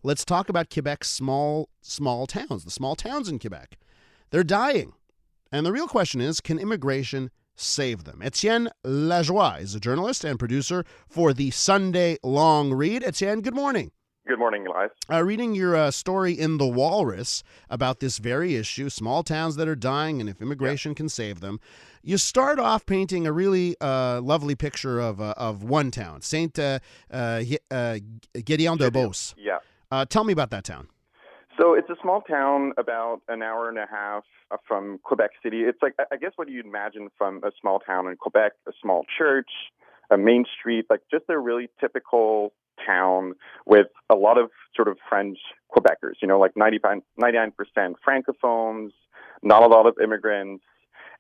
let's talk about Quebec's small towns, the small towns in Quebec. They're dying. And the real question is, can immigration save them? Étienne Lajoie is a journalist and producer for the Sunday Long Read. Étienne, good morning. Good morning, Elias. Reading your story in The Walrus about this very issue, small towns that are dying and if immigration can save them, you start off painting a really lovely picture of one town, Saint-Gédéon-de-Beauce. Yeah. Tell me about that town. So it's a small town about an hour and a half from Quebec City. It's like, I guess, what you'd imagine from a small town in Quebec, a small church, a main street, like just a really typical town with a lot of sort of French Quebecers, like 99% Francophones, not a lot of immigrants.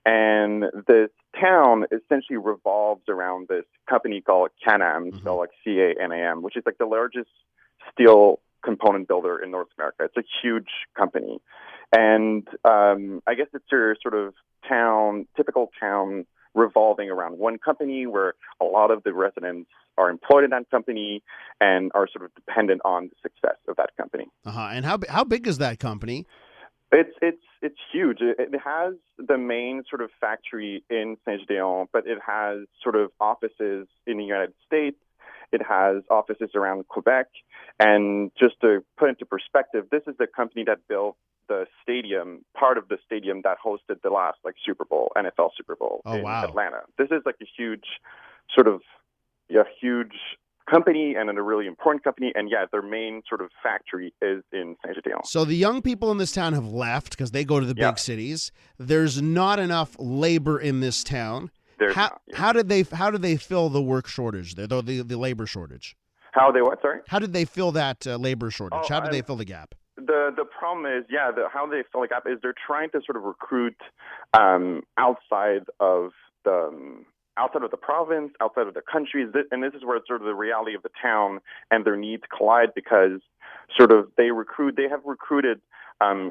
And this town essentially revolves around this company called CANAM, spelled like CANAM, which is like the largest steel component builder in North America. It's a huge company. And I guess it's your sort of typical town revolving around one company where a lot of the residents are employed in that company and are sort of dependent on the success of that company. And how big is that company? It's huge. It has the main sort of factory in Saint-Gédéon, but it has sort of offices in the United States. It has offices around Quebec. And just to put into perspective, this is the company that built the stadium, part of the stadium that hosted the last NFL Super Bowl in Atlanta. This is like a huge huge company and a really important company. And their main sort of factory is in Saint-Gédéon. So the young people in this town have left because they go to the big cities. There's not enough labor in this town. How did they fill the work shortage there, the labor shortage? How they what? Sorry. How did they fill that labor shortage? How did they fill the gap? The problem is, how they fill the gap is they're trying to sort of recruit outside of the province, outside of the country, and this is where sort of the reality of the town and their needs collide, because sort of they have recruited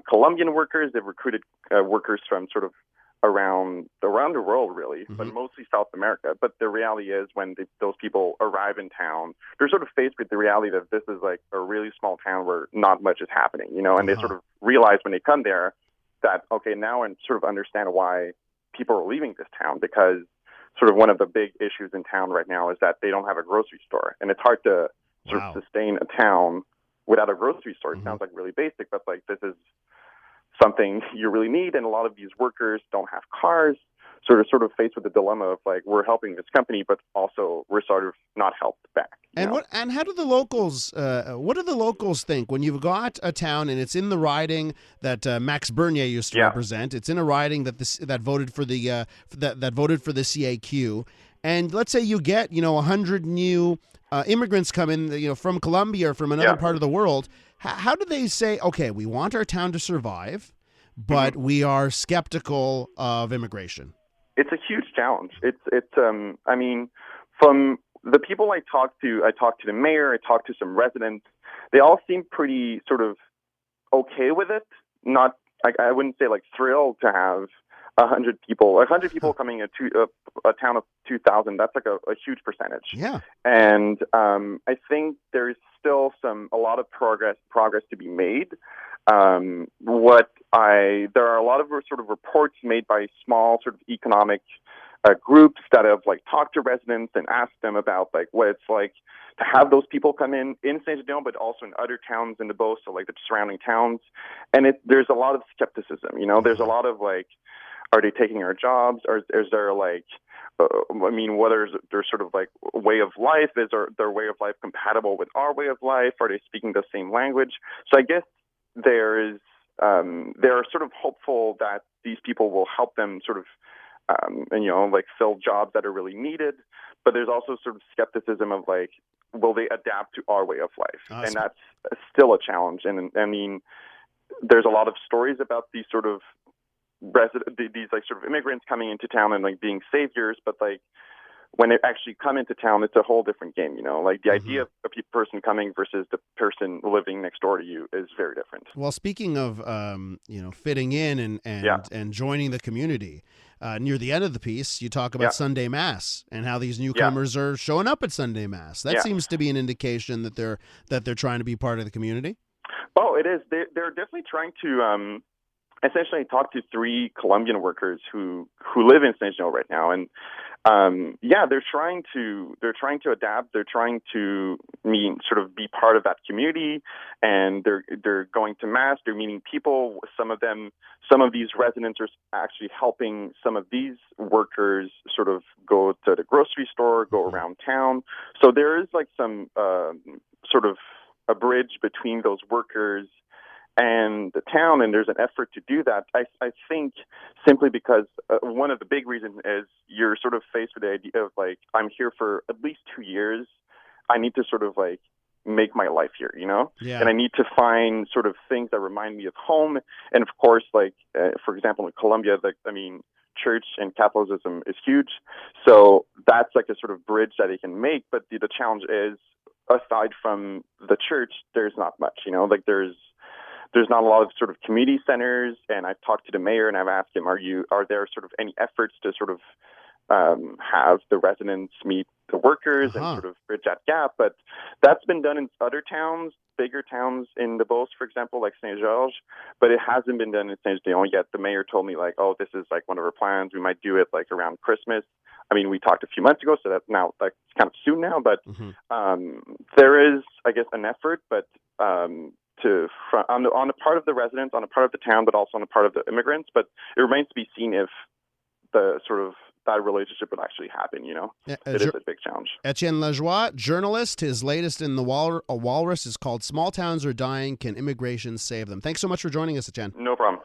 Colombian workers, they've recruited workers from sort of around the world, really, but mostly South America. But the reality is, when those people arrive in town, they're sort of faced with the reality that this is like a really small town where not much is happening, and they sort of realize when they come there that, okay, now I sort of understand why people are leaving this town, because sort of one of the big issues in town right now is that they don't have a grocery store. And it's hard to sort of sustain a town without a grocery store. It sounds like really basic, but like this is something you really need. And a lot of these workers don't have cars, sort of faced with the dilemma of like, we're helping this company, but also we're sort of not helped back. And how do the locals, what do the locals think when you've got a town and it's in the riding that Max Bernier used to represent? It's in a riding that voted for the CAQ, and let's say you get 100 new immigrants come in, from Colombia or from another part of the world. How do they say, okay, we want our town to survive, but we are skeptical of immigration? It's a huge challenge. I mean, from the people I talked to the mayor, I talked to some residents. They all seem pretty sort of okay with it. Not, I wouldn't say like thrilled to have 100 people coming into a town of 2,000. That's like a huge percentage. Yeah. And I think there's still a lot of progress to be made. There are a lot of sort of reports made by small sort of economic groups that have like talked to residents and asked them about like what it's like to have those people come in Saint-Gédéon, but also in other towns in the Beauce, so like the surrounding towns. And there's a lot of skepticism. There's a lot of like, are they taking our jobs? Or is there like, what is their sort of like way of life? Is their way of life compatible with our way of life? Are they speaking the same language? So I guess they're sort of hopeful that these people will help them sort of, like fill jobs that are really needed. But there's also sort of skepticism of like, will they adapt to our way of life? Awesome. And that's still a challenge. And I mean, there's a lot of stories about these sort of these like sort of immigrants coming into town and like being saviors, but like when they actually come into town, it's a whole different game, Like the idea of a person coming versus the person living next door to you is very different. Well, speaking of, fitting in and joining the community, near the end of the piece, you talk about Sunday Mass and how these newcomers are showing up at Sunday Mass. That seems to be an indication that they're trying to be part of the community. Oh, it is. They're definitely trying to essentially talk to 3 Colombian workers who live in Saint Jean right now, and they're trying to adapt. They're trying to sort of be part of that community, and they're going to mass. They're meeting people. Some of these residents are actually helping some of these workers sort of go to the grocery store, go around town. So there is like some sort of a bridge between those workers and the town, and there's an effort to do that. I think simply because one of the big reasons is you're sort of faced with the idea of like, I'm here for at least 2 years. I need to sort of like make my life here, and I need to find sort of things that remind me of home. And of course, like for example, in Colombia, church and Catholicism is huge. So that's like a sort of bridge that they can make. But the challenge is, aside from the church, there's not much, like there's not a lot of sort of community centers. And I've talked to the mayor and I've asked him, are there sort of any efforts to sort of have the residents meet the workers and sort of bridge that gap? But that's been done in other towns, bigger towns in the Beauce, for example, like Saint Georges, but it hasn't been done in Saint Jean yet. The mayor told me like, oh, this is like one of our plans. We might do it like around Christmas. I mean, we talked a few months ago, so that's now like kind of soon now, but there is, I guess, an effort, but on the part of the residents, on the part of the town, but also on the part of the immigrants. But it remains to be seen if the sort of that relationship would actually happen. It is a big challenge. Étienne Lajoie, journalist. His latest in the Walrus is called "Small Towns Are Dying. Can Immigration Save Them?" Thanks so much for joining us, Étienne. No problem.